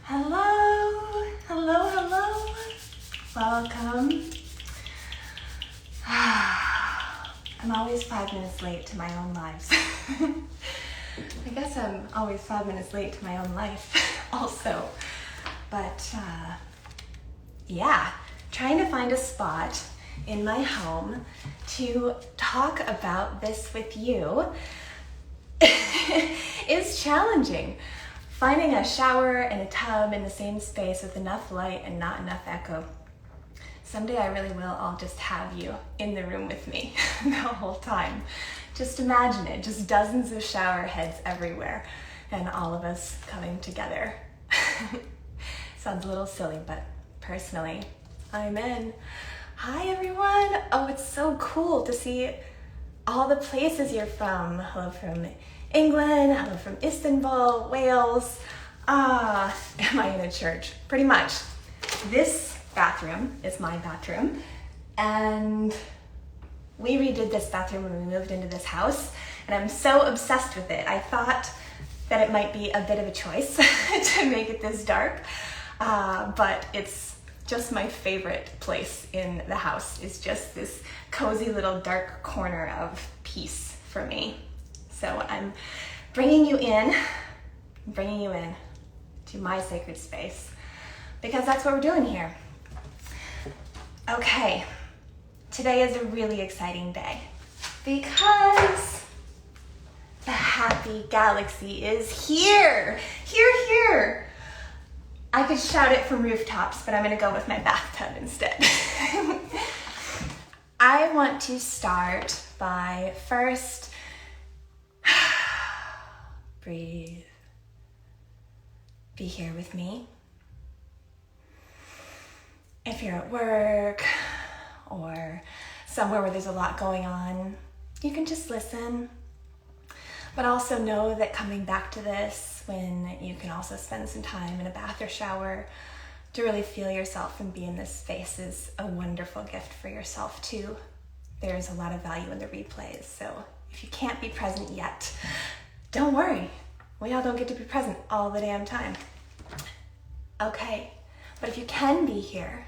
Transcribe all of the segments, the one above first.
Hello, hello, hello. Welcome. I'm always 5 minutes late to my own lives. I guess I'm always 5 minutes late to my own life also. But yeah, trying to find a spot in my home to talk about this with you is challenging. Finding a shower and a tub in the same space with enough light and not enough echo. Someday I really will, I'll just have you in the room with me the whole time. Just imagine it, just dozens of shower heads everywhere and all of us coming together. Sounds a little silly, but personally, I'm in. Hi everyone. Oh, it's so cool to see all the places you're from. Hello from England, hello from Istanbul, Wales. Am I in a church? Pretty much. This bathroom is my bathroom, and we redid this bathroom when we moved into this house, and I'm so obsessed with it. I thought that it might be a bit of a choice to make it this dark, but it's just my favorite place in the house. It's just this cozy little dark corner of peace for me. So I'm bringing you in to my sacred space because that's what we're doing here. Okay, today is a really exciting day because the happy galaxy is here. Here. I could shout it from rooftops, but I'm gonna go with my bathtub instead. I want to start by first breathe. Be here with me. If you're at work or somewhere where there's a lot going on, you can just listen. But also know that coming back to this, when you can also spend some time in a bath or shower to really feel yourself and be in this space, is a wonderful gift for yourself too. There's a lot of value in the replays, so if you can't be present yet, don't worry, we all don't get to be present all the damn time. Okay, but if you can be here,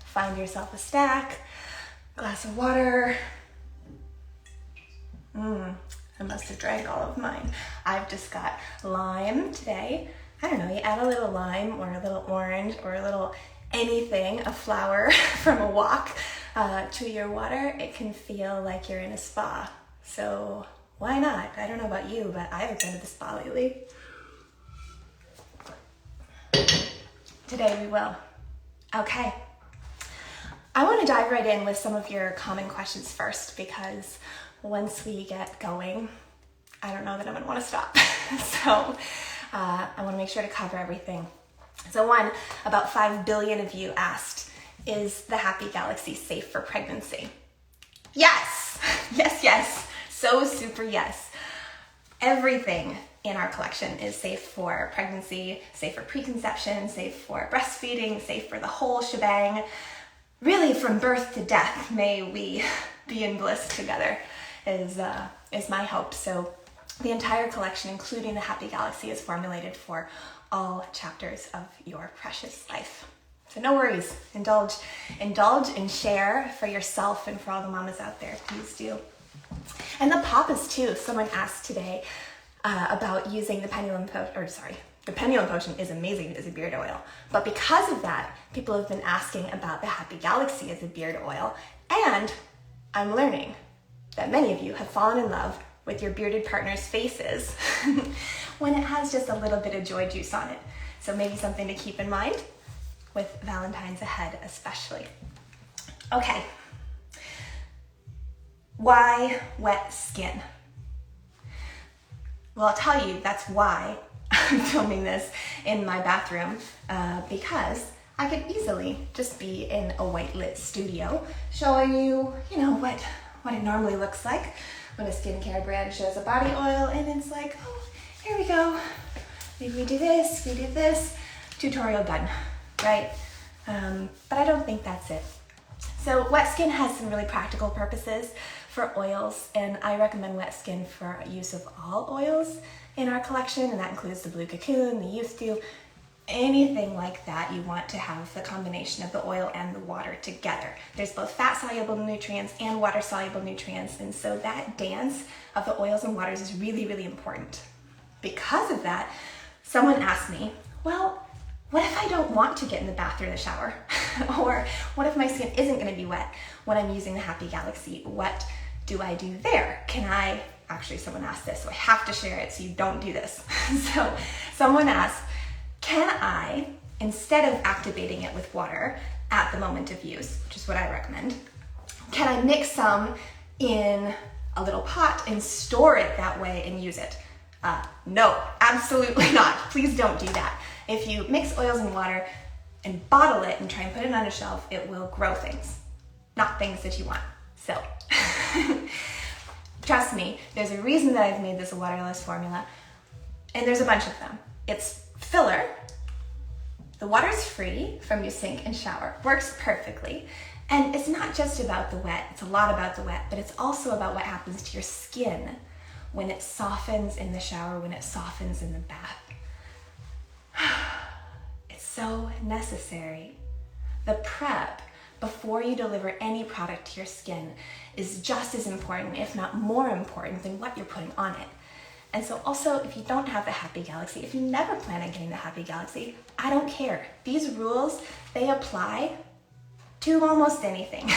find yourself a snack, glass of water. I must have drank all of mine. I've just got lime today. I don't know, you add a little lime or a little orange or a little anything, a flower from a walk to your water, it can feel like you're in a spa. So why not? I don't know about you, but I haven't been to the spa lately. Today we will. Okay. I want to dive right in with some of your common questions first, because once we get going, I don't know that I'm going to want to stop. So I want to make sure to cover everything. So one, about 5 billion of you asked, is the happy galaxy safe for pregnancy? Yes. Yes. So super yes. Everything in our collection is safe for pregnancy, safe for preconception, safe for breastfeeding, safe for the whole shebang. Really, from birth to death, may we be in bliss together is my hope. So the entire collection, including the happy galaxy, is formulated for all chapters of your precious life. So no worries, indulge and share for yourself and for all the mamas out there, please do. And the papas too. Someone asked today about using the pendulum potion, the pendulum potion is amazing as a beard oil. But because of that, people have been asking about the happy galaxy as a beard oil. And I'm learning that many of you have fallen in love with your bearded partner's faces when it has just a little bit of joy juice on it. So maybe something to keep in mind with Valentine's ahead especially. Okay. Why wet skin? Well, I'll tell you that's why I'm filming this in my bathroom, because I could easily just be in a white lit studio showing you, what it normally looks like when a skincare brand shows a body oil, and it's like, oh, here we go. Maybe we do this, tutorial done, right? But I don't think that's it. So wet skin has some really practical purposes for oils, and I recommend wet skin for use of all oils in our collection, and that includes the Blue Cocoon, the Youth Dew, anything like that, you want to have the combination of the oil and the water together. There's both fat-soluble nutrients and water-soluble nutrients, and so that dance of the oils and waters is really, really important. Because of that, someone asked me, well, what if I don't want to get in the bath or the shower? Or what if my skin isn't going to be wet when I'm using the Happy Galaxy? What do I do there? Actually, someone asked this, so I have to share it so you don't do this. So someone asked, can I, instead of activating it with water at the moment of use, which is what I recommend, can I mix some in a little pot and store it that way and use it? No, absolutely not. Please don't do that. If you mix oils and water and bottle it and try and put it on a shelf, it will grow things, not things that you want. So trust me, there's a reason that I've made this a waterless formula, and there's a bunch of them. It's filler. The water's free from your sink and shower, works perfectly. And it's not just about the wet, it's a lot about the wet, but it's also about what happens to your skin when it softens in the shower, when it softens in the bath. It's so necessary. The prep before you deliver any product to your skin is just as important, if not more important, than what you're putting on it. And so also, if you don't have the Happy Galaxy, if you never plan on getting the Happy Galaxy, I don't care. These rules, they apply to almost anything.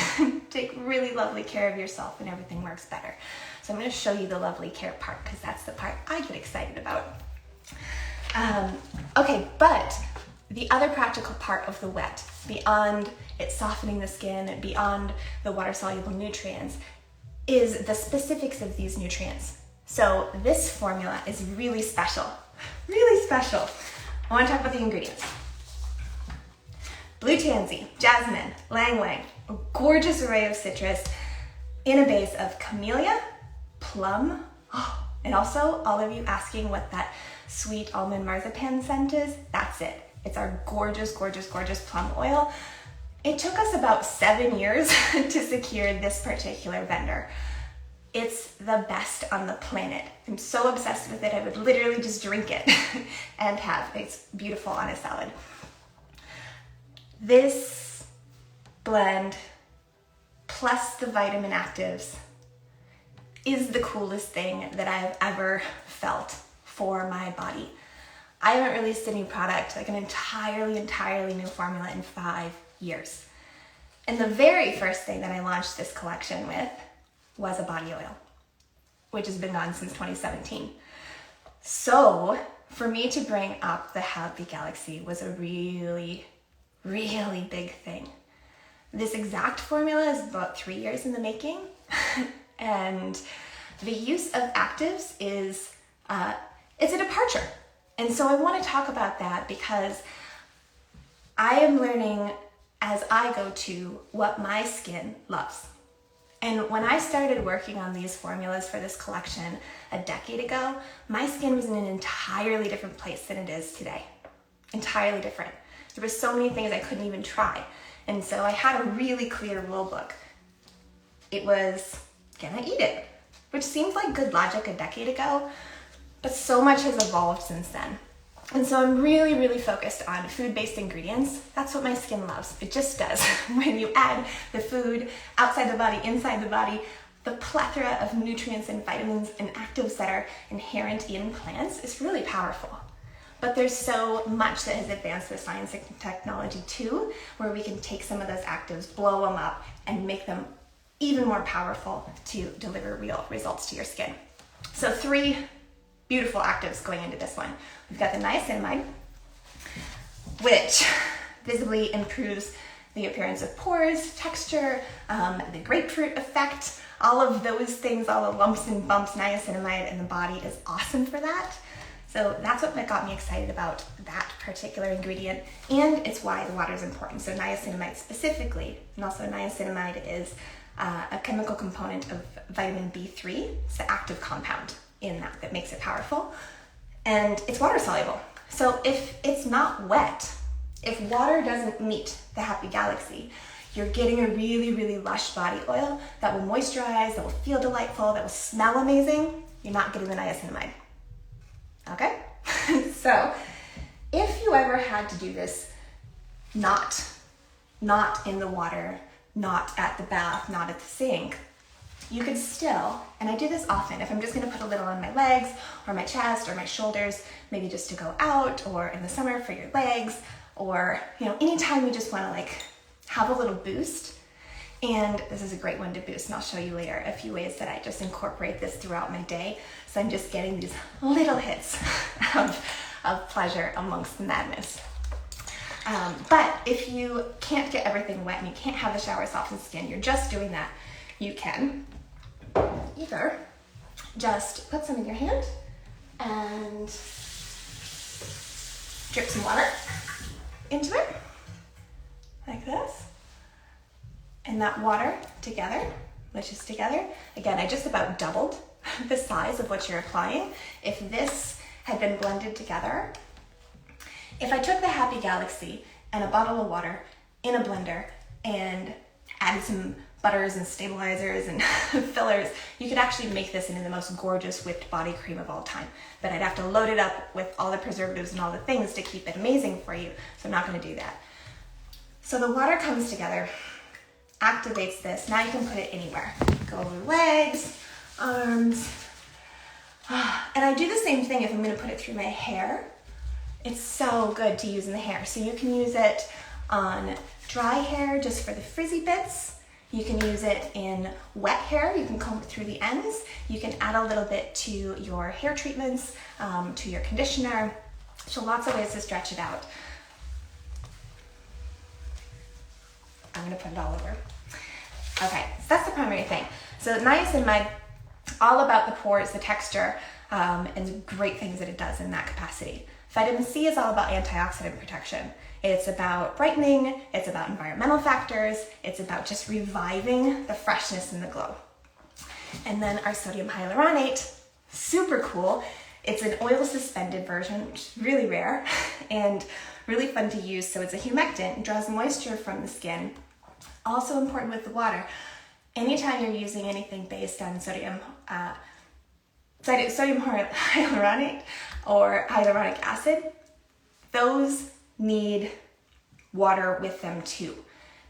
Take really lovely care of yourself and everything works better. So I'm going to show you the lovely care part because that's the part I get excited about. Okay, but the other practical part of the wet, beyond it softening the skin, beyond the water-soluble nutrients, is the specifics of these nutrients. So this formula is really special, really special. I want to talk about the ingredients. Blue tansy, jasmine, lang lang, a gorgeous array of citrus in a base of camellia, plum, and also all of you asking what that sweet almond marzipan scent is, that's it. It's our gorgeous, gorgeous, gorgeous plum oil. It took us about 7 years to secure this particular vendor. It's the best on the planet. I'm so obsessed with it, I would literally just drink it and it's beautiful on a salad. This blend, plus the vitamin actives, is the coolest thing that I've ever felt for my body. I haven't released a new product, like an entirely new formula in 5 years. And the very first thing that I launched this collection with was a body oil, which has been gone since 2017. So for me to bring up the Happy Galaxy was a really, really big thing. This exact formula is about 3 years in the making. And the use of actives is, it's a departure. And so I want to talk about that because I am learning as I go to what my skin loves. And when I started working on these formulas for this collection a decade ago, my skin was in an entirely different place than it is today. Entirely different. There were so many things I couldn't even try. And so I had a really clear rule book. It was, can I eat it? Which seemed like good logic a decade ago, but so much has evolved since then. And so I'm really, really focused on food-based ingredients. That's what my skin loves. It just does. When you add the food outside the body, inside the body, the plethora of nutrients and vitamins and actives that are inherent in plants is really powerful. But there's so much that has advanced with science and technology too, where we can take some of those actives, blow them up, and make them even more powerful to deliver real results to your skin. So 3 beautiful actives going into this one. We've got the niacinamide, which visibly improves the appearance of pores, texture, the grapefruit effect, all of those things, all the lumps and bumps. Niacinamide in the body is awesome for that. So that's what got me excited about that particular ingredient, and it's why the water is important. So niacinamide specifically, and also niacinamide is a chemical component of vitamin B3. It's the active compound in that makes it powerful, and it's water soluble. So if it's not wet, if water doesn't meet the Happy Galaxy, you're getting a really, really lush body oil that will moisturize, that will feel delightful, that will smell amazing. You're not getting the niacinamide. Okay? So If you ever had to do this not in the water, not at the bath, not at the sink, you could still, and I do this often, if I'm just gonna put a little on my legs or my chest or my shoulders, maybe just to go out, or in the summer for your legs, or anytime you just wanna like have a little boost. And this is a great one to boost, and I'll show you later a few ways that I just incorporate this throughout my day. So I'm just getting these little hits of pleasure amongst the madness. But if you can't get everything wet and you can't have the shower soften skin, you're just doing that, you can either just put some in your hand and drip some water into it, like this. And that water together, mushes together. Again, I just about doubled the size of what you're applying. If this had been blended together, if I took the Happy Galaxy and a bottle of water in a blender and added some butters and stabilizers and fillers, you could actually make this into the most gorgeous whipped body cream of all time. But I'd have to load it up with all the preservatives and all the things to keep it amazing for you, so I'm not gonna do that. So the water comes together, activates this. Now you can put it anywhere. Go over legs, arms. And I do the same thing if I'm gonna put it through my hair. It's so good to use in the hair. So you can use it on dry hair just for the frizzy bits. You can use it in wet hair. You can comb it through the ends. You can add a little bit to your hair treatments, to your conditioner. So lots of ways to stretch it out. I'm gonna put it all over. Okay, so that's the primary thing. So niacinamide, all about the pores, the texture, and the great things that it does in that capacity. Vitamin C is all about antioxidant protection. It's about brightening, it's about environmental factors, it's about just reviving the freshness and the glow. And then our sodium hyaluronate, super cool. It's an oil suspended version, which is really rare and really fun to use. So it's a humectant, it draws moisture from the skin. Also important with the water, anytime you're using anything based on sodium hyaluronate or hyaluronic acid, those need water with them too.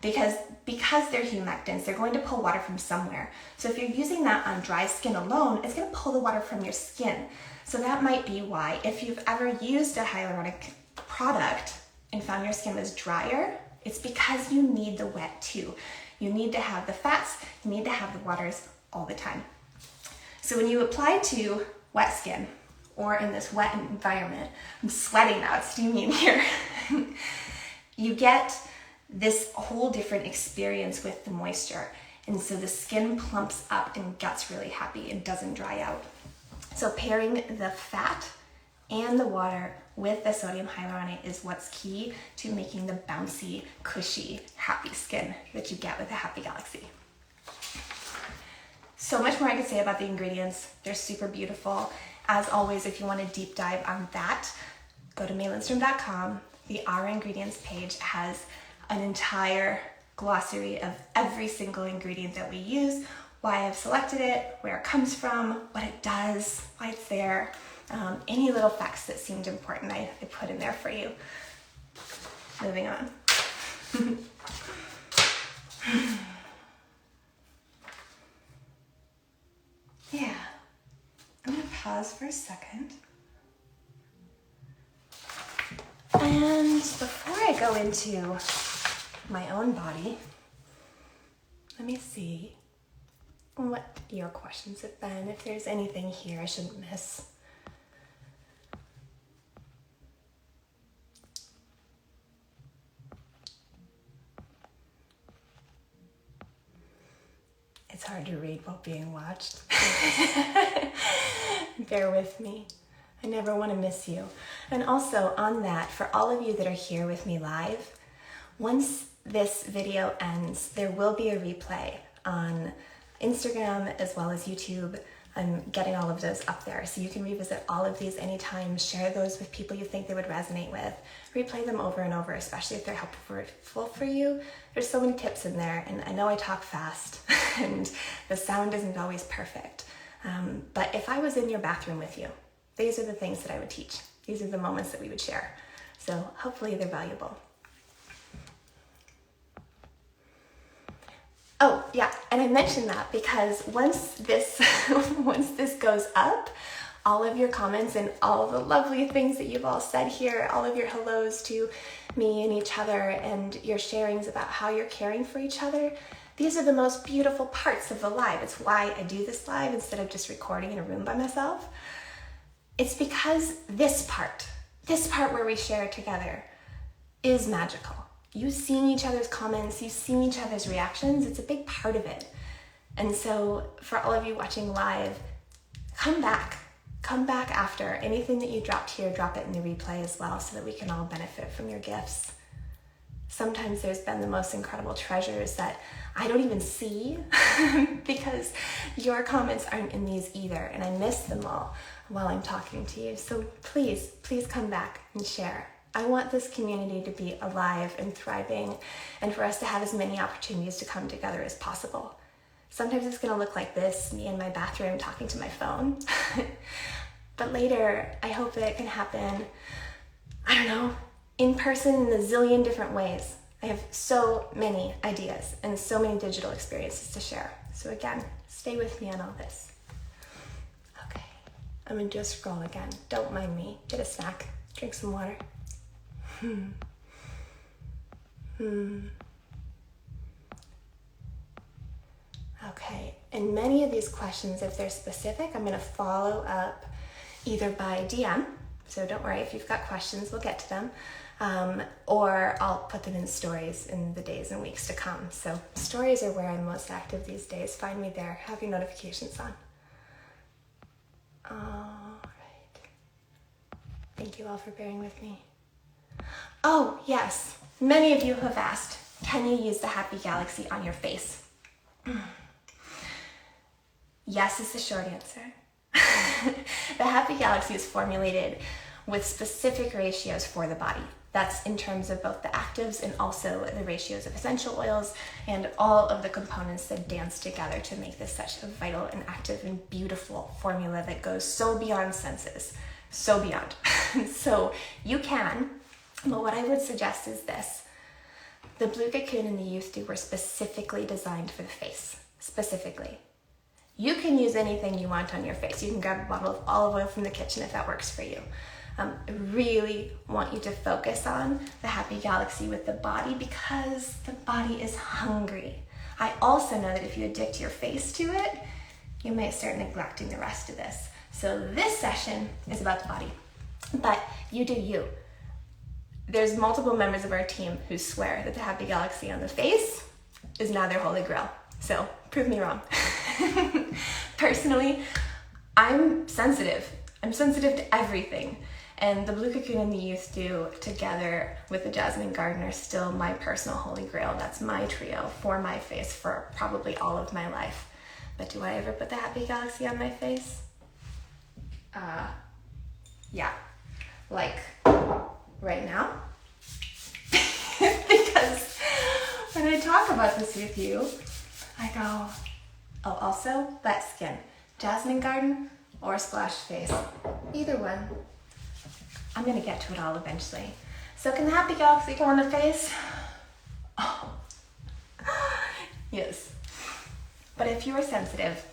Because they're humectants, they're going to pull water from somewhere. So if you're using that on dry skin alone, it's gonna pull the water from your skin. So that might be why, if you've ever used a hyaluronic product and found your skin was drier, it's because you need the wet too. You need to have the fats, you need to have the waters all the time. So when you apply to wet skin, or in this wet environment, I'm sweating now, it's steamy in here, you get this whole different experience with the moisture. And so the skin plumps up and gets really happy and doesn't dry out. So pairing the fat and the water with the sodium hyaluronate is what's key to making the bouncy, cushy, happy skin that you get with the Happy Galaxy. So much more I could say about the ingredients. They're super beautiful. As always, if you want to deep dive on that, go to Lindstrom.com. The Our Ingredients page has an entire glossary of every single ingredient that we use, why I've selected it, where it comes from, what it does, why it's there. Any little facts that seemed important, I put in there for you. Moving on. Yeah, I'm gonna pause for a second. And before I go into my own body, let me see what your questions have been, if there's anything here I shouldn't miss. It's hard to read while being watched. Bear with me. I never want to miss you. And also on that, for all of you that are here with me live, once this video ends, there will be a replay on Instagram as well as YouTube. I'm getting all of those up there, so you can revisit all of these anytime, share those with people you think they would resonate with, replay them over and over, especially if they're helpful for you. There's so many tips in there, and I know I talk fast and the sound isn't always perfect, but if I was in your bathroom with you, these are the things that I would teach. These are the moments that we would share. So hopefully they're valuable. Oh, yeah, and I mentioned that because once this goes up, all of your comments and all the lovely things that you've all said here, all of your hellos to me and each other, and your sharings about how you're caring for each other, these are the most beautiful parts of the live. It's why I do this live instead of just recording in a room by myself. It's because this part where we share together is magical. You seeing each other's comments, you seeing each other's reactions, it's a big part of it. And so for all of you watching live, come back after. Anything that you dropped here, drop it in the replay as well so that we can all benefit from your gifts. Sometimes there's been the most incredible treasures that I don't even see because your comments aren't in these either, and I miss them all while I'm talking to you. So please come back and share. I want this community to be alive and thriving, and for us to have as many opportunities to come together as possible. Sometimes it's gonna look like this, me in my bathroom talking to my phone. But later, I hope that it can happen, I don't know, in person in a zillion different ways. I have so many ideas and so many digital experiences to share. So again, stay with me on all this. Okay, I'm gonna do a scroll again. Don't mind me. Get a snack, drink some water. Okay, and many of these questions, if they're specific, I'm gonna follow up either by DM, so don't worry, if you've got questions, we'll get to them, or I'll put them in stories in the days and weeks to come. So stories are where I'm most active these days. Find me there, have your notifications on. All right. Thank you all for bearing with me. Oh, yes. Many of you have asked, can you use the Happy Galaxy on your face? Yes is the short answer. The Happy Galaxy is formulated with specific ratios for the body. That's in terms of both the actives and also the ratios of essential oils and all of the components that dance together to make this such a vital and active and beautiful formula that goes so beyond senses, so beyond. So you can, but what I would suggest is this. The Blue Cocoon and the Youth Dew were specifically designed for the face, specifically. You can use anything you want on your face. You can grab a bottle of olive oil from the kitchen if that works for you. I really want you to focus on the Happy Galaxy with the body because the body is hungry. I also know that if you addict your face to it, you might start neglecting the rest of this. So this session is about the body, but you do you. There's multiple members of our team who swear that the Happy Galaxy on the face is now their holy grail. So prove me wrong. Personally, I'm sensitive. I'm sensitive to everything. And the Blue Cocoon and the Youth Dew together with the Jasmine Garden are still my personal holy grail. That's my trio for my face for probably all of my life. But do I ever put the Happy Galaxy on my face? Yeah. Like right now. Because when I talk about this with you, I go, oh, also, wet skin. Jasmine Garden or Splash Face. Either one. I'm gonna get to it all eventually. So can the Happy Galaxy go on the face? Oh. Yes. But if you are sensitive,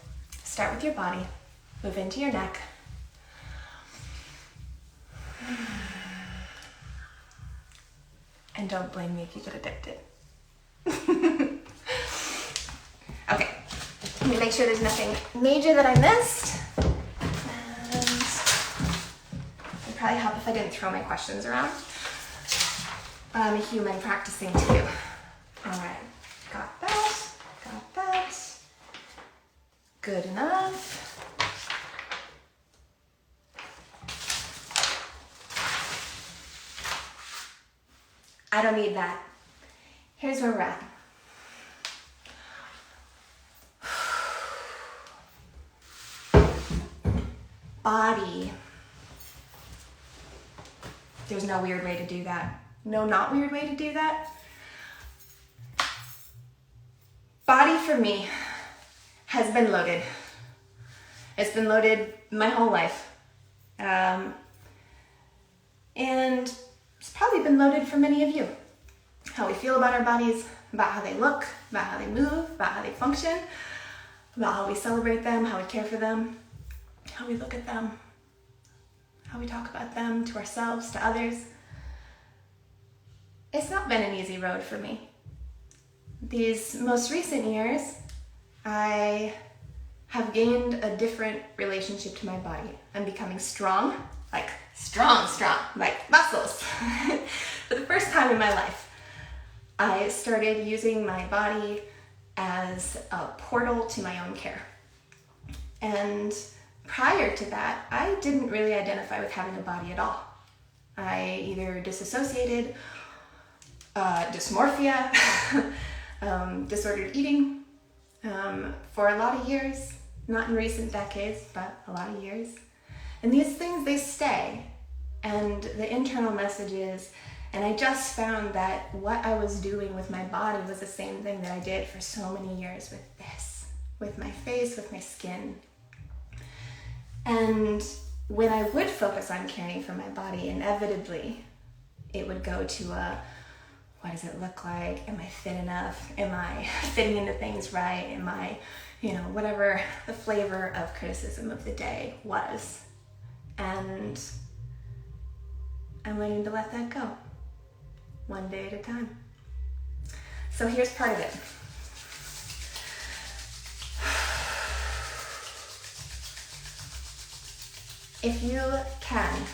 start with your body, move into your neck. And don't blame me if you get addicted. Okay, let me make sure there's nothing major that I missed. And it'd probably help if I didn't throw my questions around. I'm a human practicing too. All right, got that. Good enough. I don't need that. Here's where we're at. Body. There's no weird way to do that. No not weird way to do that. Body for me has been loaded. It's been loaded my whole life. And it's probably been loaded for many of you. How we feel about our bodies, about how they look, about how they move, about how they function, about how we celebrate them, how we care for them, how we look at them, how we talk about them to ourselves, to others. It's not been an easy road for me. These most recent years, I have gained a different relationship to my body. I'm becoming strong, like strong, like muscles. For the first time in my life, I started using my body as a portal to my own care. And prior to that, I didn't really identify with having a body at all. I either disassociated, dysmorphia, disordered eating, for a lot of years, not in recent decades, but a lot of years. And these things, they stay. And the internal message is, and I just found that what I was doing with my body was the same thing that I did for so many years with this, with my face, with my skin. And when I would focus on caring for my body, inevitably, it would go to what does it look like? Am I fit enough? Am I fitting into things right? Am I, whatever the flavor of criticism of the day was. And I'm learning to let that go, one day at a time. So here's part of it. If you can,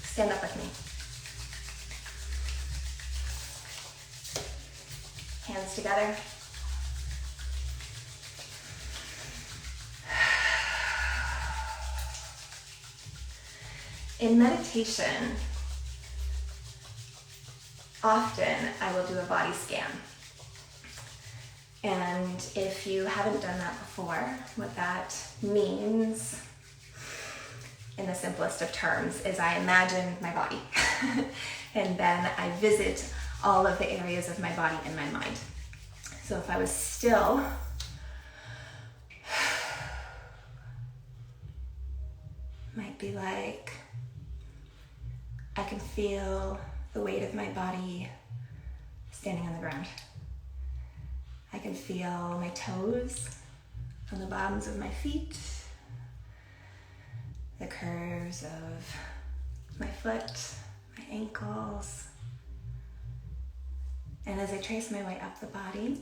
stand up with me. Hands together. In meditation, often I will do a body scan. And if you haven't done that before, what that means, in the simplest of terms, is I imagine my body. And then I visit all of the areas of my body in my mind. So if I was still, might be like, I can feel the weight of my body standing on the ground. I can feel my toes on the bottoms of my feet, the curves of my foot, my ankles. And as I trace my way up the body,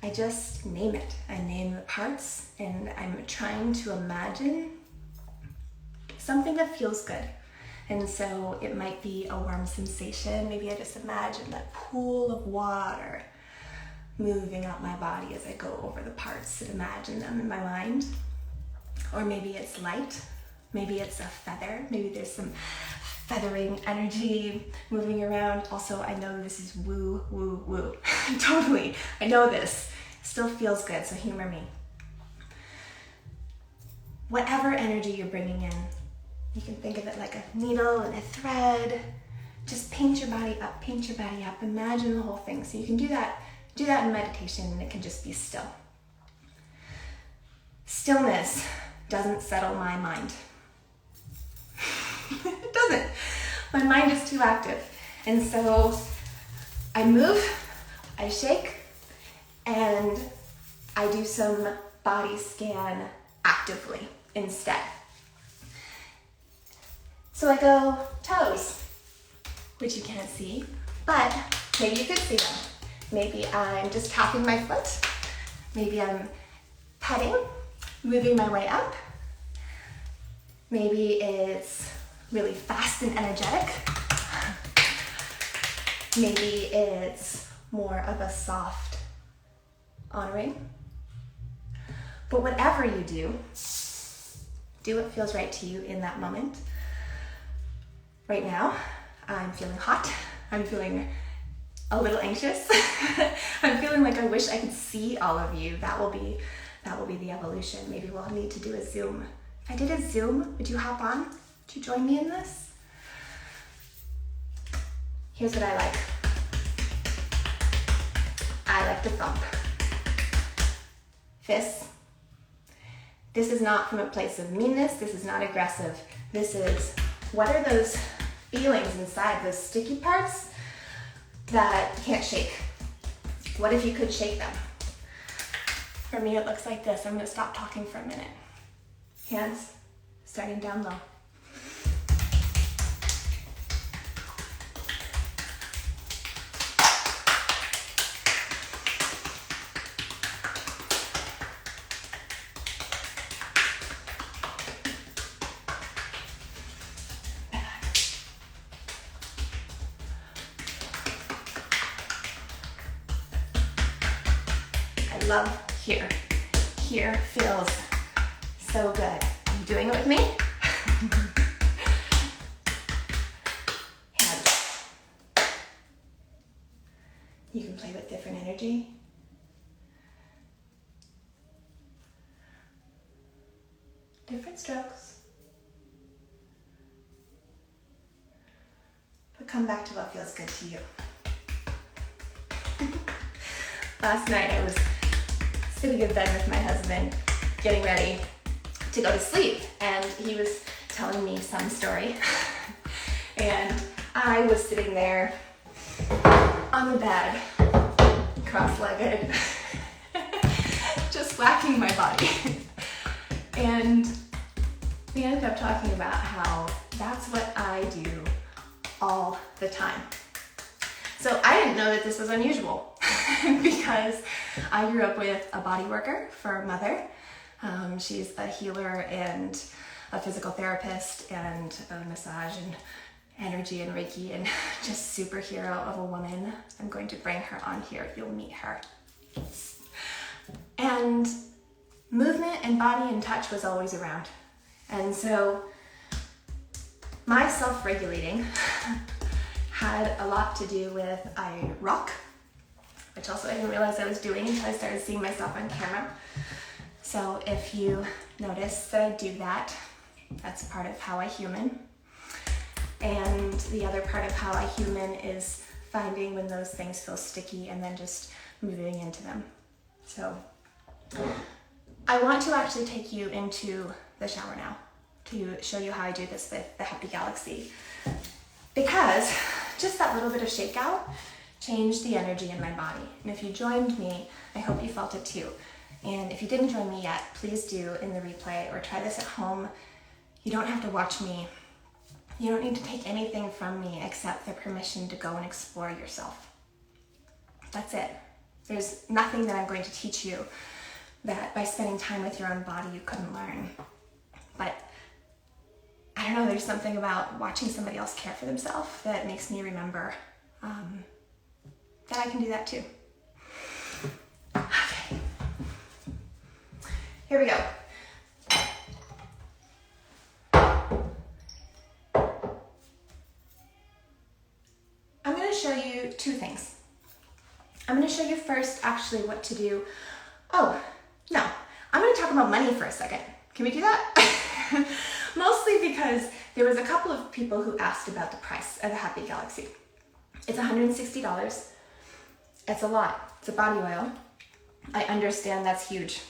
I just name it. I name the parts, and I'm trying to imagine something that feels good. And so it might be a warm sensation. Maybe I just imagine that pool of water moving up my body as I go over the parts and imagine them in my mind. Or maybe it's light. Maybe it's a feather. Maybe there's some feathering energy moving around. Also, I know this is woo, woo, woo. Totally. I know this. Still feels good, so humor me. Whatever energy you're bringing in, you can think of it like a needle and a thread. Just paint your body up, imagine the whole thing. So you can do that in meditation, and it can just be still. Stillness doesn't settle my mind. It doesn't. My mind is too active. And so I move, I shake, and I do some body scan actively instead. So I go toes, which you can't see, but maybe you could see them. Maybe I'm just tapping my foot. Maybe I'm petting, moving my way up. Maybe it's really fast and energetic. Maybe it's more of a soft honoring. But whatever you do what feels right to you in that moment. Right now, I'm feeling hot. I'm feeling a little anxious. I'm feeling like I wish I could see all of you. That will be the evolution. Maybe we'll need to do a Zoom. If I did a Zoom, would you hop on? Would you join me in this? Here's what I like. I like to thump. Fists. This is not from a place of meanness. This is not aggressive. This is, what are those feelings inside, those sticky parts that you can't shake. What if you could shake them? For me, it looks like this. I'm gonna stop talking for a minute. Hands starting down low. I love here. Here feels so good. Are you doing it with me? Hands. You can play with different energy. Different strokes. But come back to what feels good to you. Last night I was sitting in bed with my husband, getting ready to go to sleep, and he was telling me some story. And I was sitting there on the bed, cross-legged, just whacking my body. And we ended up talking about how that's what I do all the time. So I didn't know that this was unusual because I grew up with a body worker for a mother. She's a healer and a physical therapist and a massage and energy and Reiki and just superhero of a woman. I'm going to bring her on here. You'll meet her. And movement and body and touch was always around. And so my self-regulating had a lot to do with I rock, which also I didn't realize I was doing until I started seeing myself on camera. So if you notice that I do that, that's part of how I human. And the other part of how I human is finding when those things feel sticky and then just moving into them. So I want to actually take you into the shower now to show you how I do this with the Happy Galaxy. Because just that little bit of shakeout changed the energy in my body. And if you joined me, I hope you felt it too. And if you didn't join me yet, please do in the replay or try this at home. You don't have to watch me. You don't need to take anything from me except the permission to go and explore yourself. That's it. There's nothing that I'm going to teach you that by spending time with your own body you couldn't learn. But I don't know, there's something about watching somebody else care for themselves that makes me remember that I can do that too. Okay. Here we go. I'm going to show you two things. I'm going to show you first actually what to do. Oh, no. I'm going to talk about money for a second. Can we do that? Mostly because there was a couple of people who asked about the price of the Happy Galaxy. It's $160. It's a lot. It's a body oil. I understand that's huge.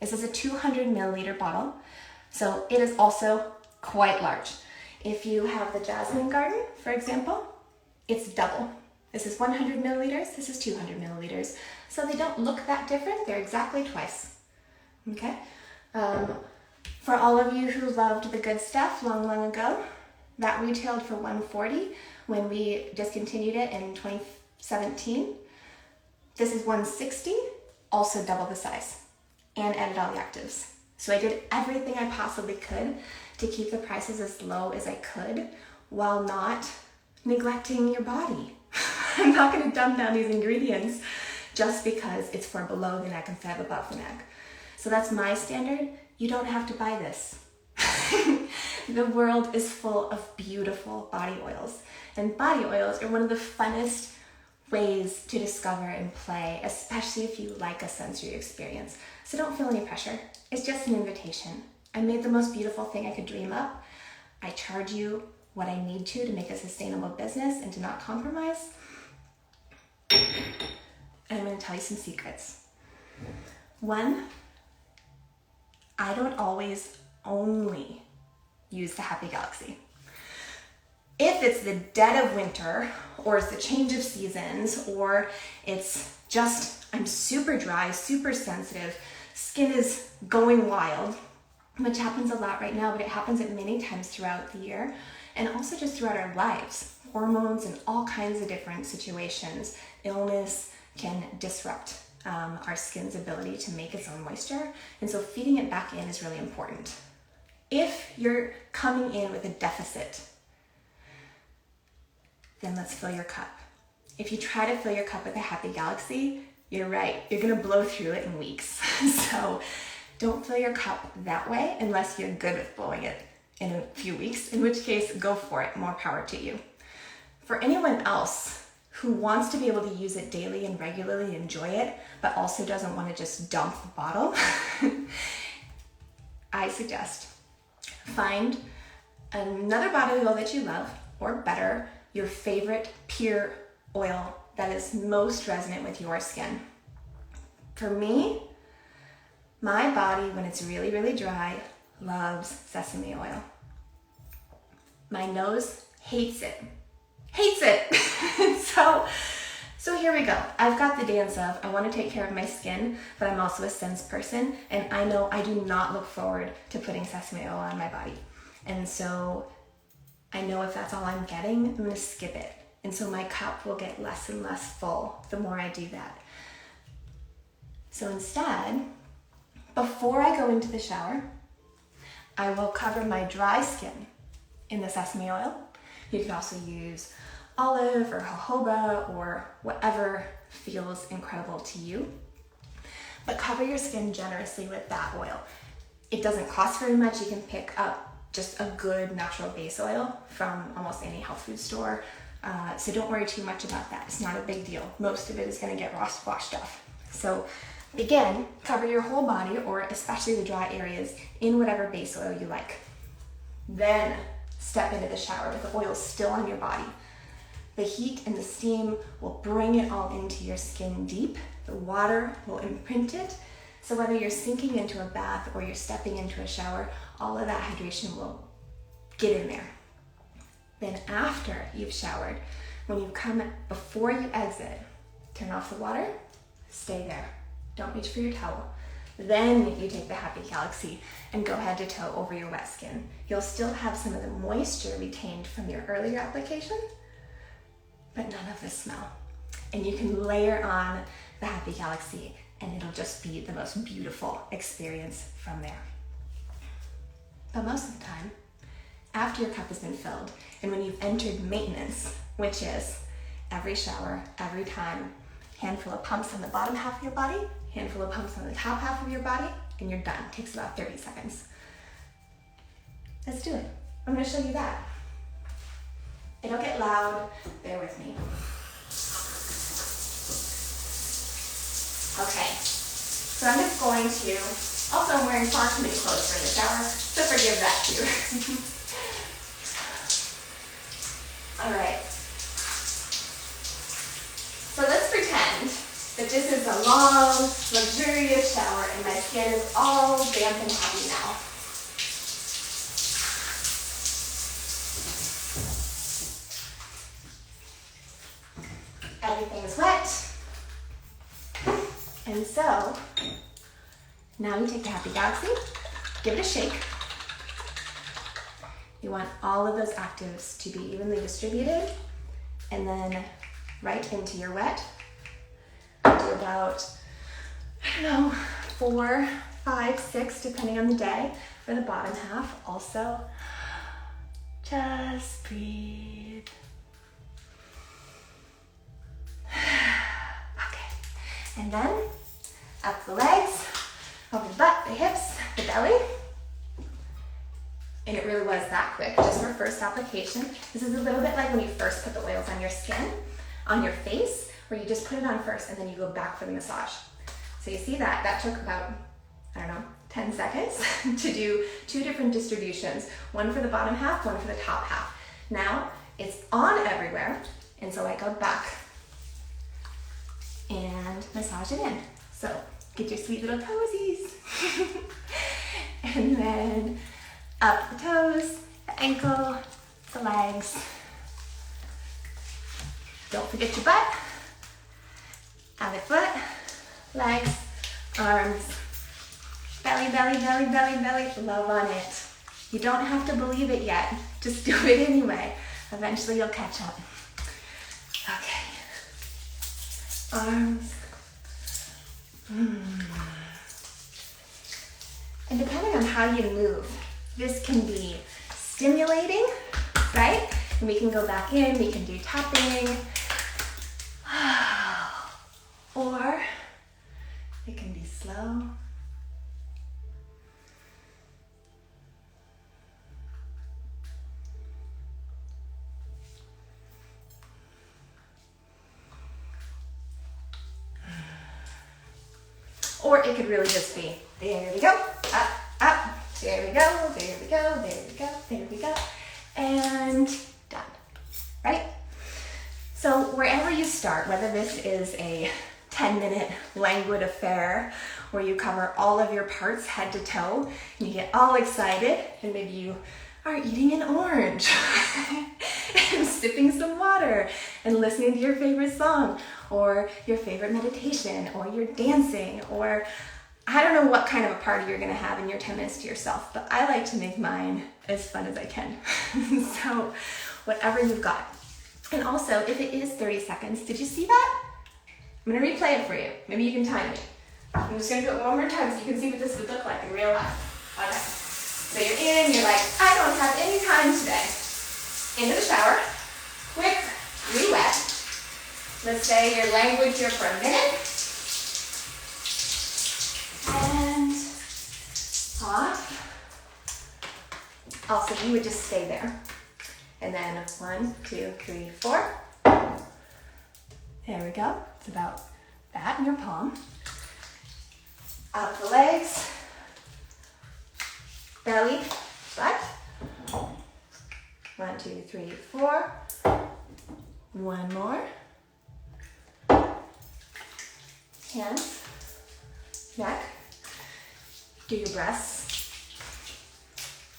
This is a 200 milliliter bottle, so it is also quite large. If you have the Jasmine Garden, for example, it's double. This is 100 milliliters, this is 200 milliliters. So they don't look that different, they're exactly twice. Okay? For all of you who loved the good stuff long ago, that retailed for $140 when we discontinued it in 2017. This is $160, also double the size, and added all the actives. So I did everything I possibly could to keep the prices as low as I could while not neglecting your body. I'm not going to dumb down these ingredients just because it's for below the neck instead of above the neck. So that's my standard. You don't have to buy this. The world is full of beautiful body oils, and body oils are one of the funnest ways to discover and play, especially if you like a sensory experience. So don't feel any pressure. It's just an invitation. I made the most beautiful thing I could dream up. I charge you what I need to make a sustainable business and to not compromise. And I'm going to tell you some secrets. One, I don't always only use the Happy Galaxy. If it's the dead of winter, or it's the change of seasons, or it's just, I'm super dry, super sensitive, skin is going wild, which happens a lot right now, but it happens at many times throughout the year, and also just throughout our lives. Hormones and all kinds of different situations, illness can disrupt our skin's ability to make its own moisture, and so feeding it back in is really important. If you're coming in with a deficit, then let's fill your cup. If you try to fill your cup with a happy galaxy, you're right, you're gonna blow through it in weeks. So don't fill your cup that way unless you're good with blowing it in a few weeks, in which case, go for it, more power to you. For anyone else who wants to be able to use it daily and regularly, enjoy it, but also doesn't want to just dump the bottle, I suggest find another body oil that you love, or better, your favorite pure oil that is most resonant with your skin. For me, my body, when it's really, really dry, loves sesame oil. My nose hates it. Hates it! So here we go. I've got the dance of, I want to take care of my skin, but I'm also a sense person, and I know I do not look forward to putting sesame oil on my body. And so I know if that's all I'm getting, I'm going to skip it. And so my cup will get less and less full the more I do that. So instead, before I go into the shower, I will cover my dry skin in the sesame oil. You can also use olive or jojoba or whatever feels incredible to you. But cover your skin generously with that oil. It doesn't cost very much. You can pick up just a good natural base oil from almost any health food store. So don't worry too much about that. It's not a big deal. Most of it is going to get washed off. So again, cover your whole body, or especially the dry areas, in whatever base oil you like. Then step into the shower with the oil still on your body. The heat and the steam will bring it all into your skin deep. The water will imprint it. So whether you're sinking into a bath or you're stepping into a shower, all of that hydration will get in there. Then after you've showered, when you come, before you exit, turn off the water, stay there. Don't reach for your towel. Then you take the Happy Galaxy and go head to toe over your wet skin. You'll still have some of the moisture retained from your earlier application, but none of the smell. And you can layer on the Happy Galaxy, and it'll just be the most beautiful experience from there. But most of the time, after your cup has been filled, and when you've entered maintenance, which is every shower, every time, handful of pumps on the bottom half of your body, handful of pumps on the top half of your body, and you're done. It takes about 30 seconds. Let's do it. I'm going to show you that. It'll get loud. Bear with me. Okay. So I'm just going to, also I'm wearing far too many clothes for the shower, so forgive that too. All right. So let's pretend that this is a long, luxurious shower and my skin is all damp and happy now. Everything is wet. And so, now you take the Happy Galaxy, give it a shake. You want all of those actives to be evenly distributed, and then right into your wet. Do about, I don't know, 4, 5, 6, depending on the day. For the bottom half, also, just breathe. Okay, and then up the legs, over the butt, the hips, the belly. And it really was that quick, just for first application. This is a little bit like when you first put the oils on your skin, on your face, where you just put it on first and then you go back for the massage. So you see that? That took about, I don't know, 10 seconds to do 2 different distributions, one for the bottom half, one for the top half. Now it's on everywhere, and so I go back and massage it in. So get your sweet little toesies. And then up the toes, the ankle, the legs, Don't forget your butt. Have it foot, legs, arms, belly, belly, belly, belly, belly. Love on it. You don't have to believe it yet. Just do it anyway. Eventually you'll catch up. Okay. Arms. And depending on how you move, this can be stimulating, right? And we can go back in, we can do tapping. Or it can be slow. Or it could really just be, there we go, up, up, there we go, there we go, there we go, there we go, and done, right? So wherever you start, whether this is a 10-minute languid affair where you cover all of your parts head to toe and you get all excited and maybe you are eating an orange and sipping some water and listening to your favorite song or your favorite meditation or you're dancing or I don't know what kind of a party you're gonna have in your 10 minutes to yourself, but I like to make mine as fun as I can. So whatever you've got. And also, if it is 30 seconds, did you see that? I'm gonna replay it for you. Maybe you can time it. I'm just gonna do it one more time so you can see what this would look like in real life. Okay. So you're in, you're like, I don't have any time today. Into the shower, quick, re-wet. Let's say you're languid here for a minute. And off. Also, you would just stay there. And then 1, 2, 3, 4. There we go. It's about that in your palm. Out the legs. Belly, butt. 1, 2, 3, 4. One more. Hands, neck. Do your breasts.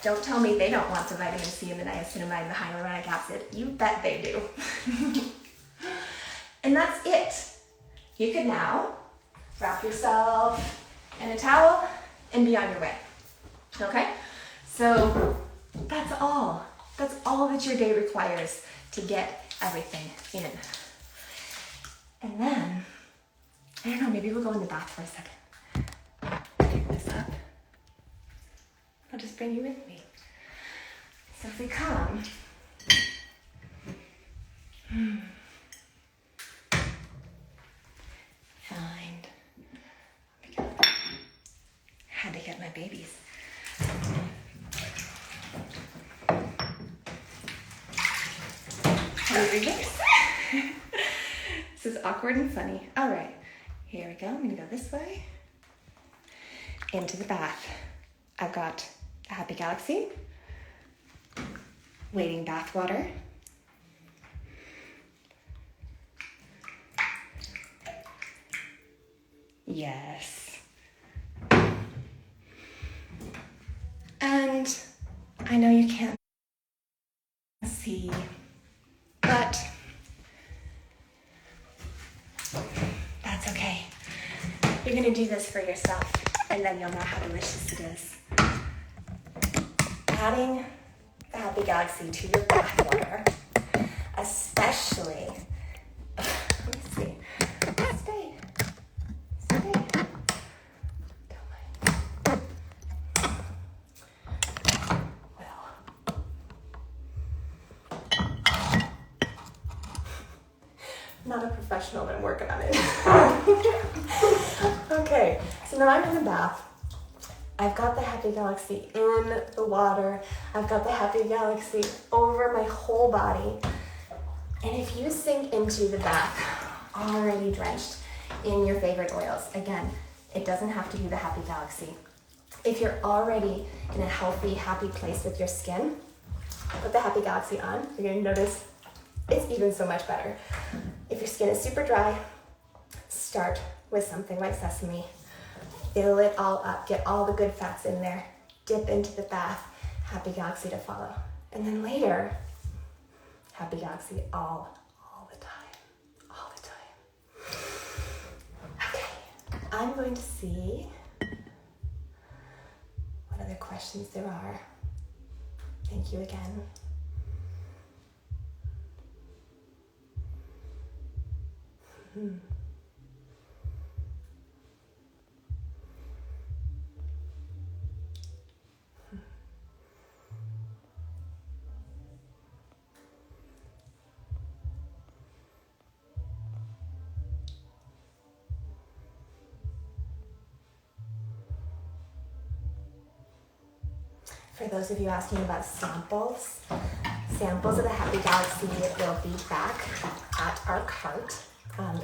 Don't tell me they don't want the vitamin C and the niacinamide and the hyaluronic acid. You bet they do. And that's it. You could now wrap yourself in a towel and be on your way. Okay? So that's all. That's all that your day requires to get everything in. And then, I don't know, maybe we'll go in the bath for a second. Pick this up. I'll just bring you with me. So if we come, find, had to get my babies. This is awkward and funny. All right, here we go. I'm gonna go this way. Into the bath. I've got a Happy Galaxy, waiting bath water, yes, and I know you can't see, but that's okay. You're gonna do this for yourself, and then you'll know how delicious it is. Adding the Happy Galaxy to your bath water, especially, let me see, stay, don't mind. Well, not a professional, but I'm working on it. Okay, so now I'm in the bath. I've got the Happy Galaxy in the water. I've got the Happy Galaxy over my whole body. And if you sink into the bath already drenched in your favorite oils, again, it doesn't have to be the Happy Galaxy. If you're already in a healthy, happy place with your skin, put the Happy Galaxy on. You're gonna notice it's even so much better. If your skin is super dry, start with something like sesame. Fill it all up, get all the good fats in there, dip into the bath, Happy Galaxy to follow. And then later, Happy Galaxy all the time. I'm going to see what other questions there are. Thank you again. For those of you asking about samples of the Happy Galaxy will be back at our cart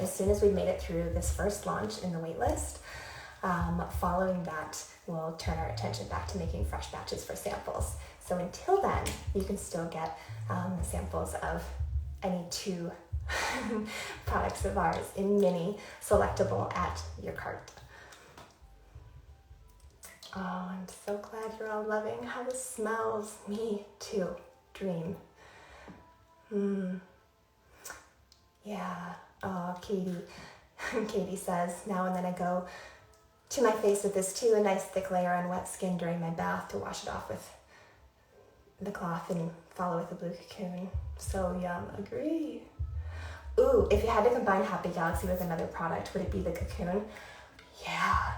as soon as we made it through this first launch in the waitlist. Following that, we'll turn our attention back to making fresh batches for samples. So until then, you can still get samples of any 2 products of ours in mini selectable at your cart. Oh, I'm so glad you're all loving how this smells. Me too. Dream. Yeah. Oh, Katie says, now and then I go to my face with this too, a nice thick layer on wet skin during my bath to wash it off with the cloth and follow with the blue cocoon. So yum. Agree. Ooh, if you had to combine Happy Galaxy with another product, would it be the cocoon? Yeah.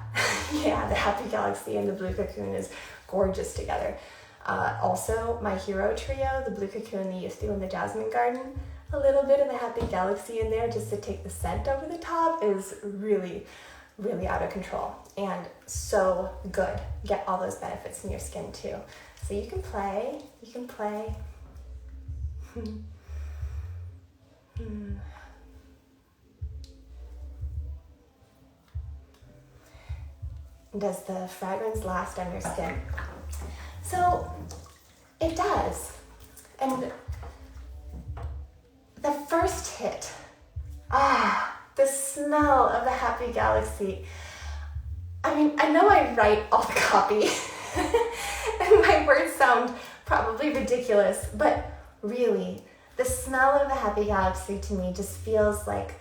Yeah, the Happy Galaxy and the blue cocoon is gorgeous together. Also, my hero trio, the blue cocoon, the youth dew, and the jasmine garden, a little bit of the Happy Galaxy in there just to take the scent over the top is really, really out of control and so good. Get all those benefits in your skin too. So you can play. Does the fragrance last on your skin? So it does. And the first hit, the smell of the Happy Galaxy. I mean, I know I write all the copy and my words sound probably ridiculous, but really, the smell of the Happy Galaxy to me just feels like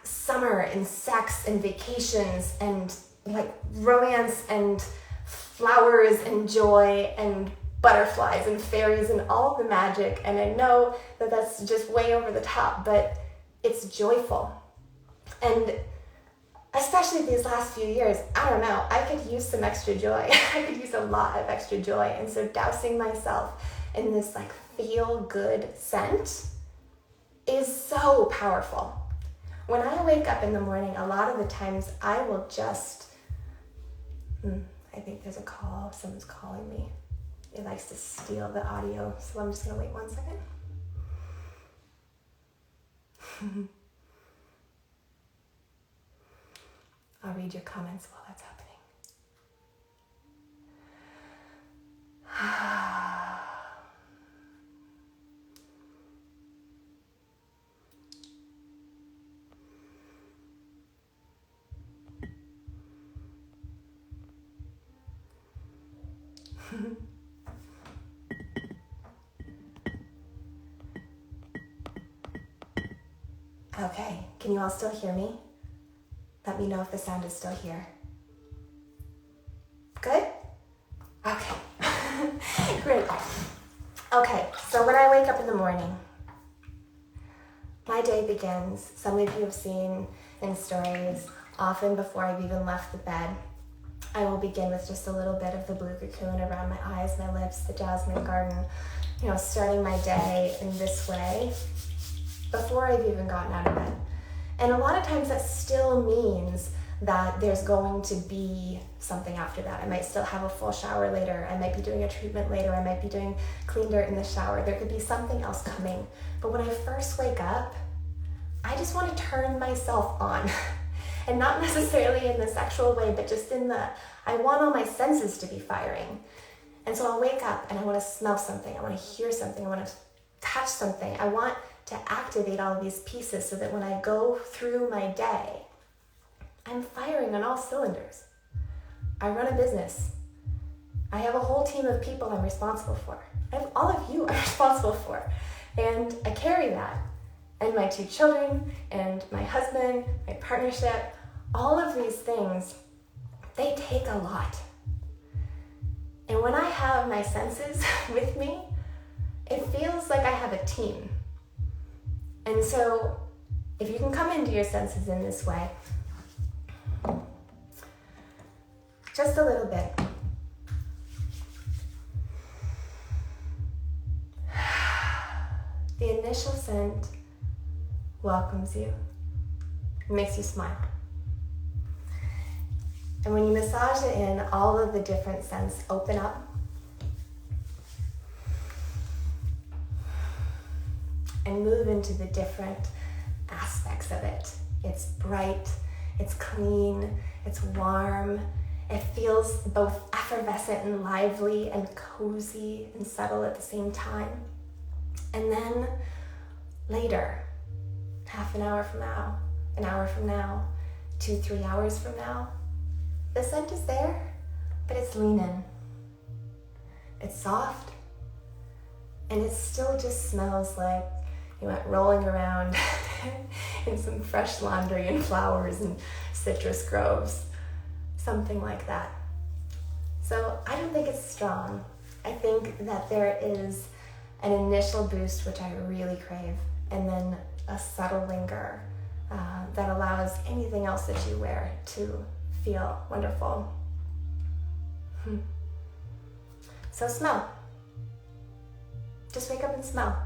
summer and sex and vacations and like romance and flowers and joy and butterflies and fairies and all the magic. And I know that that's just way over the top, but it's joyful. And especially these last few years, I don't know, I could use some extra joy. I could use a lot of extra joy. And so dousing myself in this like feel good scent is so powerful. When I wake up in the morning, a lot of the times I will just, I think there's a call, someone's calling me. It likes to steal the audio, so I'm just gonna wait 1 second. I'll read your comments while that's happening. Okay, can you all still hear me? Let me know if the sound is still here. Good? Okay. Great. Okay, so when I wake up in the morning, my day begins, some of you have seen in stories, often before I've even left the bed. I will begin with just a little bit of the blue cocoon around my eyes, my lips, the jasmine garden, starting my day in this way before I've even gotten out of bed. And a lot of times that still means that there's going to be something after that. I might still have a full shower later. I might be doing a treatment later. I might be doing clean dirt in the shower. There could be something else coming. But when I first wake up, I just want to turn myself on. And not necessarily in the sexual way, but just in I want all my senses to be firing. And so I'll wake up and I want to smell something. I want to hear something. I want to touch something. I want to activate all of these pieces so that when I go through my day, I'm firing on all cylinders. I run a business. I have a whole team of people I'm responsible for. I have all of you I'm responsible for. And I carry that. And my 2 children, and my husband, my partnership, all of these things, they take a lot. And when I have my senses with me, it feels like I have a team. And so if you can come into your senses in this way, just a little bit. The initial scent welcomes you, makes you smile. And when you massage it in, all of the different scents open up. And move into the different aspects of it. It's bright, it's clean, it's warm. It feels both effervescent and lively and cozy and subtle at the same time. And then later, half an hour from now, an hour from now, 2-3 hours from now, the scent is there, but it's lean in. It's soft, and it still just smells like you went rolling around in some fresh laundry and flowers and citrus groves, something like that. So I don't think it's strong. I think that there is an initial boost, which I really crave, and then a subtle linger that allows anything else that you wear to feel wonderful. So smell. Just wake up and smell.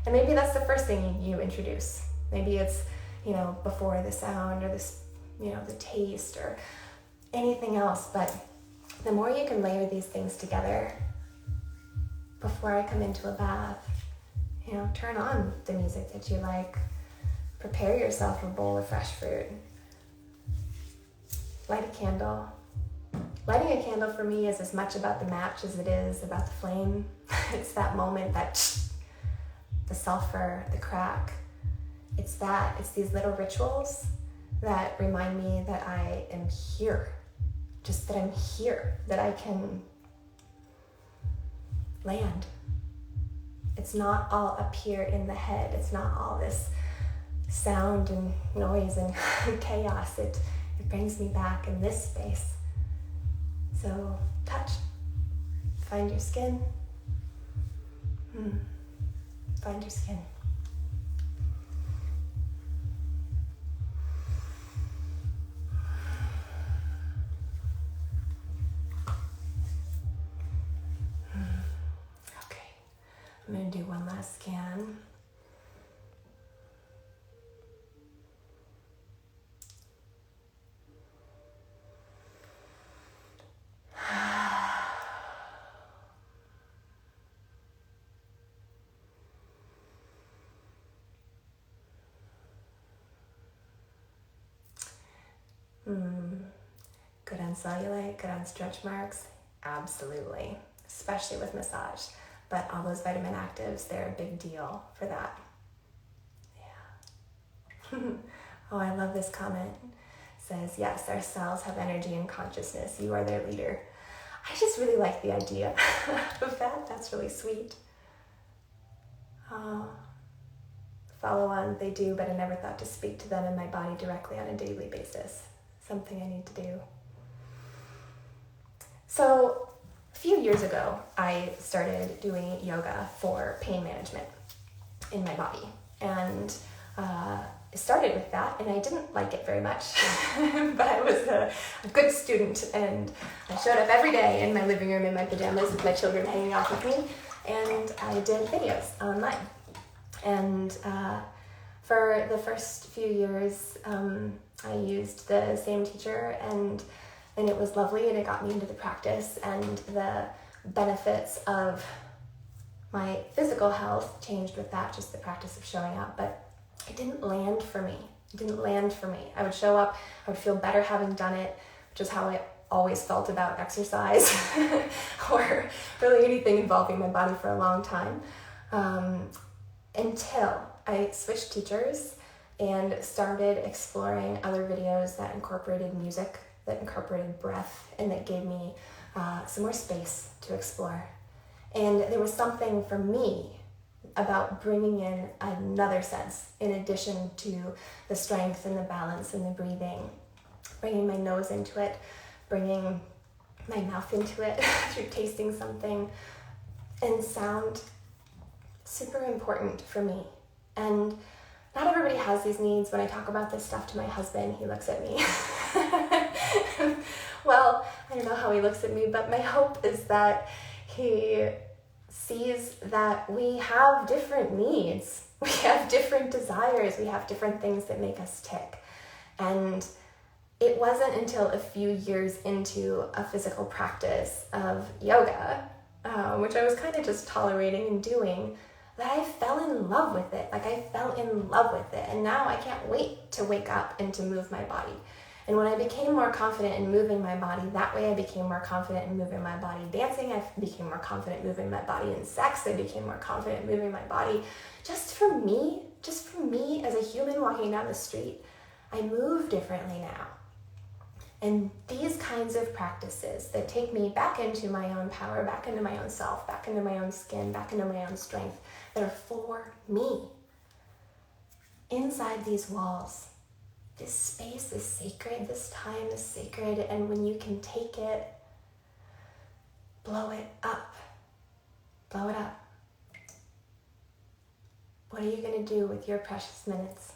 And maybe that's the first thing you introduce. Maybe it's, before the sound or this, the taste or anything else. But the more you can layer these things together before I come into a bath, turn on the music that you like. Prepare yourself a bowl of fresh fruit. Light a candle. Lighting a candle for me is as much about the match as it is about the flame. It's that moment, the sulfur, the crack. It's these little rituals that remind me that I am here. Just that I'm here, that I can land. It's not all up here in the head. It's not all this sound and noise and chaos. It brings me back in this space. So touch. Find your skin. Find your skin. Okay, I'm going to do one last scan. Good on cellulite, good on stretch marks, absolutely, especially with massage. But all those vitamin actives, they're a big deal for that. Yeah. Oh, I love this comment. It says, yes, our cells have energy and consciousness. You are their leader. I just really like the idea of that. That's really sweet. Follow on, they do, but I never thought to speak to them in my body directly on a daily basis. Something I need to do. So a few years ago, I started doing yoga for pain management in my body. And I started with that, and I didn't like it very much, but I was a good student, and I showed up every day in my living room in my pajamas with my children hanging out with me, and I did videos online. And for the first few years, I used the same teacher, and it was lovely, and it got me into the practice, and the benefits of my physical health changed with that, just the practice of showing up, but it didn't land for me. I would show up, I would feel better having done it, which is how I always felt about exercise or really anything involving my body for a long time, until I switched teachers and started exploring other videos that incorporated music, that incorporated breath, and that gave me some more space to explore. And there was something for me about bringing in another sense in addition to the strength and the balance and the breathing bringing my nose into it, bringing my mouth into it through tasting something. And sound, super important for me. And not everybody has these needs. When I talk about this stuff to my husband, he looks at me. Well, I don't know how he looks at me, but my hope is that he sees that we have different needs. We have different desires. We have different things that make us tick. And it wasn't until a few years into a physical practice of yoga, which I was kind of just tolerating and doing, that I fell in love with it. Like, I fell in love with it. And now I can't wait to wake up and to move my body. And when I became more confident in moving my body that way, I became more confident in moving my body dancing. I became more confident moving my body in sex. I became more confident moving my body just for me as a human walking down the street. I move differently now. And these kinds of practices that take me back into my own power, back into my own self, back into my own skin, back into my own strength, that are for me. Inside these walls, this space is sacred, this time is sacred, and when you can take it, blow it up. Blow it up. What are you going to do with your precious minutes?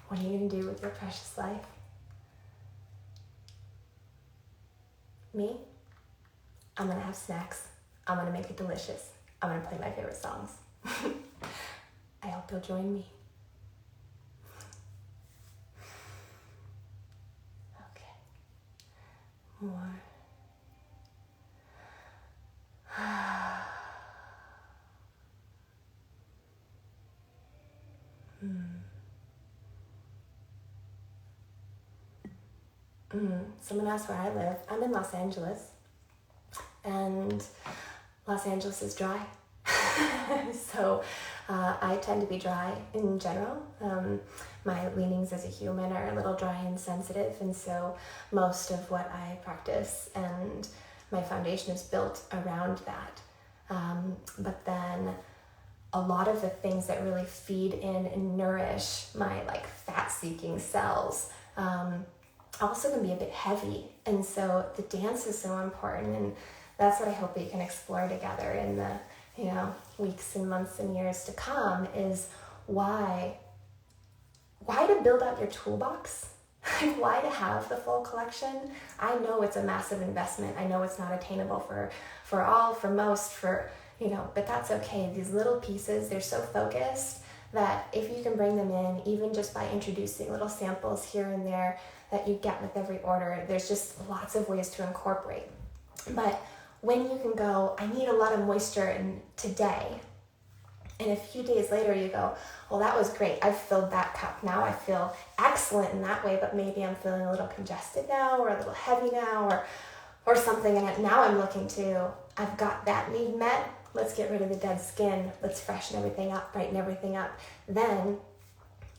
What are you going to do with your precious life? Me? I'm going to have snacks. I'm going to make it delicious. I'm going to play my favorite songs. I hope you'll join me. Okay. More. Someone asked where I live. I'm in Los Angeles, and Los Angeles is dry. So I tend to be dry in general. My leanings as a human are a little dry and sensitive, and so most of what I practice and my foundation is built around that. But then a lot of the things that really feed in and nourish my fat-seeking cells also can be a bit heavy. And so the dance is so important, and that's what I hope we can explore together in the weeks and months and years to come, is why to build out your toolbox. Why to have the full collection? I know it's a massive investment. I know it's not attainable for all, for most, but that's okay. These little pieces, they're so focused that if you can bring them in, even just by introducing little samples here and there that you get with every order, there's just lots of ways to incorporate. But when you can go, I need a lot of moisture today, and a few days later you go, well, that was great. I've filled that cup. Now I feel excellent in that way, but maybe I'm feeling a little congested now, or a little heavy now, or something. And now I'm looking to, I've got that need met. Let's get rid of the dead skin. Let's freshen everything up, brighten everything up. Then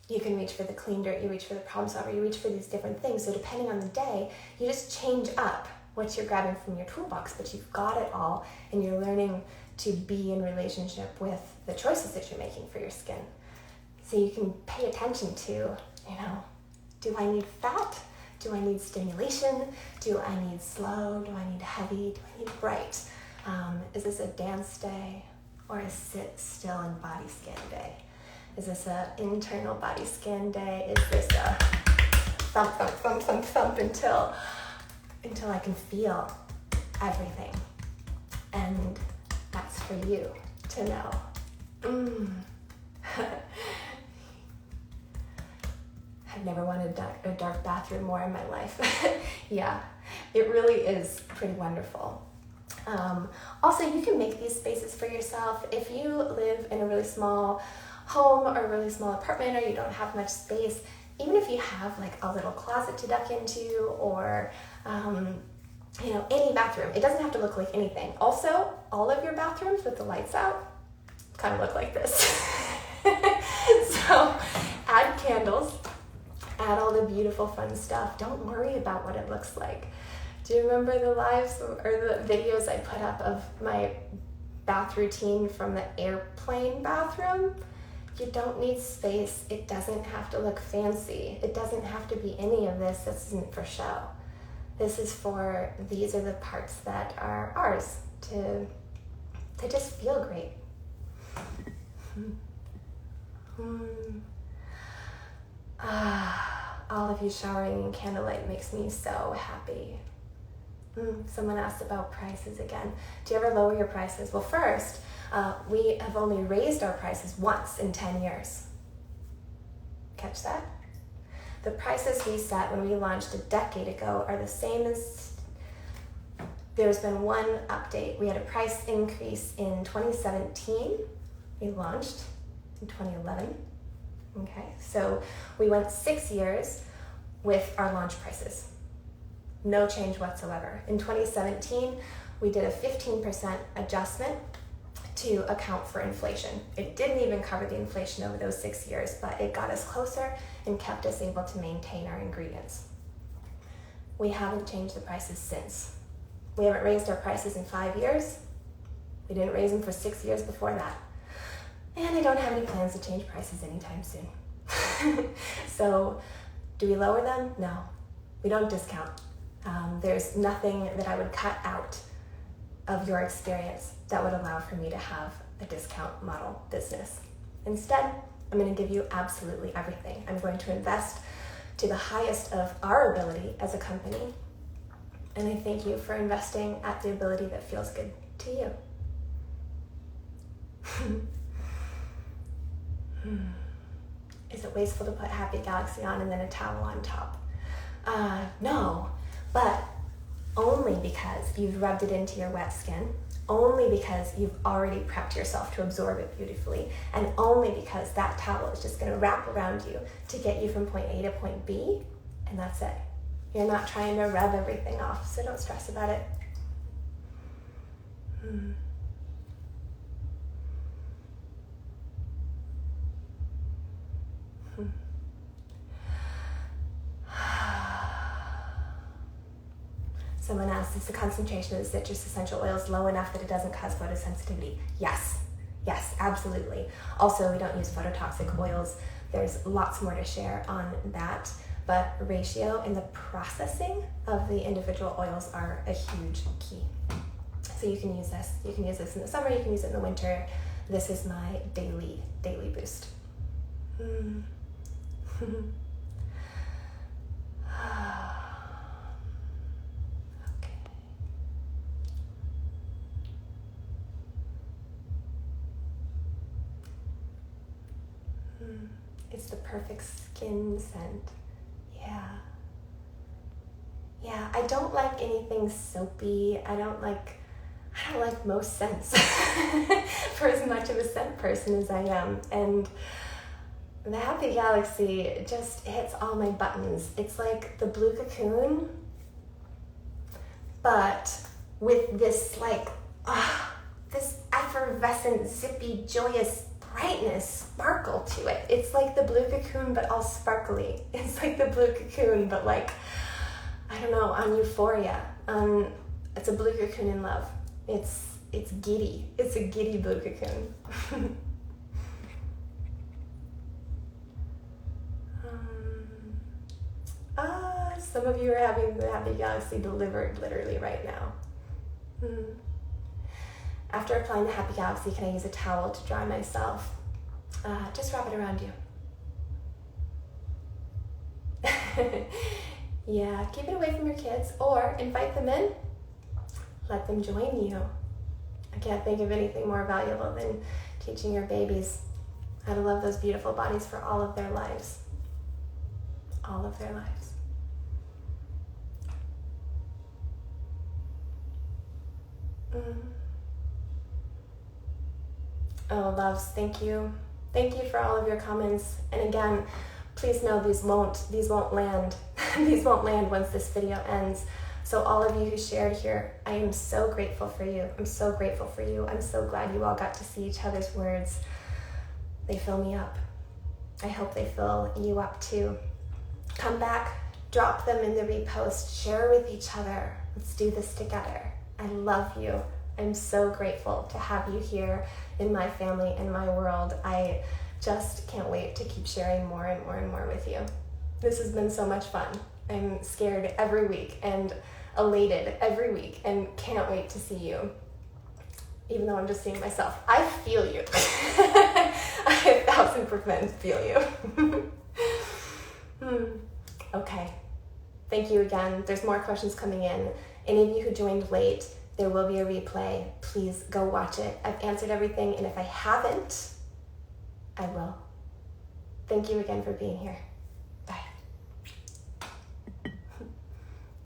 you can reach for the clean dirt, you reach for the problem solver, you reach for these different things. So depending on the day, you just change up what you're grabbing from your toolbox, but you've got it all, and you're learning to be in relationship with the choices that you're making for your skin. So you can pay attention to, do I need fat? Do I need stimulation? Do I need slow? Do I need heavy? Do I need bright? Is this a dance day or a sit still and body scan day? Is this an internal body scan day? Is this a thump, thump, thump, thump, thump until I can feel everything? And that's for you to know. I've never wanted a dark bathroom more in my life. Yeah, it really is pretty wonderful. Also, you can make these spaces for yourself. If you live in a really small home or a really small apartment, or you don't have much space, even if you have a little closet to duck into, or any bathroom, it doesn't have to look like anything. Also, all of your bathrooms with the lights out kind of look like this. So add candles, add all the beautiful fun stuff. Don't worry about what it looks like. Do you remember the lives or the videos I put up of my bath routine from the airplane bathroom? You don't need space. It doesn't have to look fancy. It doesn't have to be any of this. This isn't for show. This is for, these are the parts that are ours to just feel great. All of you showering in candlelight makes me so happy. Someone asked about prices again. Do you ever lower your prices? Well, first, we have only raised our prices once in 10 years. Catch that? The prices we set when we launched a decade ago are the same as, there's been one update. We had a price increase in 2017. We launched in 2011. Okay, so we went 6 years with our launch prices. No change whatsoever. In 2017, we did a 15% adjustment to account for inflation. It didn't even cover the inflation over those 6 years, but it got us closer and kept us able to maintain our ingredients. We haven't changed the prices since. We haven't raised our prices in 5 years. We didn't raise them for 6 years before that. And I don't have any plans to change prices anytime soon. So, do we lower them? No, we don't discount. There's nothing that I would cut out of your experience that would allow for me to have a discount model business. Instead, I'm going to give you absolutely everything. I'm going to invest to the highest of our ability as a company. And I thank you for investing at the ability that feels good to you. Is it wasteful to put Happy Galaxy on and then a towel on top? No, but only because you've rubbed it into your wet skin, only because you've already prepped yourself to absorb it beautifully, and only because that towel is just going to wrap around you to get you from point A to point B, and that's it. You're not trying to rub everything off, so don't stress about it. Someone asked, is the concentration of the citrus essential oils low enough that it doesn't cause photosensitivity? Yes, absolutely. Also, we don't use phototoxic oils. There's lots more to share on that, but ratio and the processing of the individual oils are a huge key. So you can use this. You can use this in the summer, you can use it in the winter. This is my daily boost. It's the perfect skin scent. Yeah, I don't like anything soapy. I don't like most scents for as much of a scent person as I am. And the Happy Galaxy just hits all my buttons. It's like the blue cocoon, but with this this effervescent, zippy, joyous brightness, sparkle to it. It's like the blue cocoon, but all sparkly. It's like the blue cocoon, but like, I don't know, on euphoria. It's a blue cocoon in love. It's giddy. It's a giddy blue cocoon. Some of you are having the Happy Galaxy delivered literally right now. After applying the Happy Galaxy, can I use a towel to dry myself? Just wrap it around you. Yeah, keep it away from your kids or invite them in. Let them join you. I can't think of anything more valuable than teaching your babies how to love those beautiful bodies for all of their lives. All of their lives. Oh, loves, thank you. Thank you for all of your comments. And again, please know these won't land. These won't land once this video ends. So all of you who shared here, I am so grateful for you. I'm so grateful for you. I'm so glad you all got to see each other's words. They fill me up. I hope they fill you up too. Come back, drop them in the repost, share with each other. Let's do this together. I love you. I'm so grateful to have you here in my family, in my world. I just can't wait to keep sharing more and more and more with you. This has been so much fun. I'm scared every week and elated every week and can't wait to see you. Even though I'm just seeing myself. I feel you. I 1,000% feel you. Okay. Thank you again. There's more questions coming in. Any of you who joined late, there will be a replay. Please go watch it. I've answered everything, and if I haven't, I will. Thank you again for being here.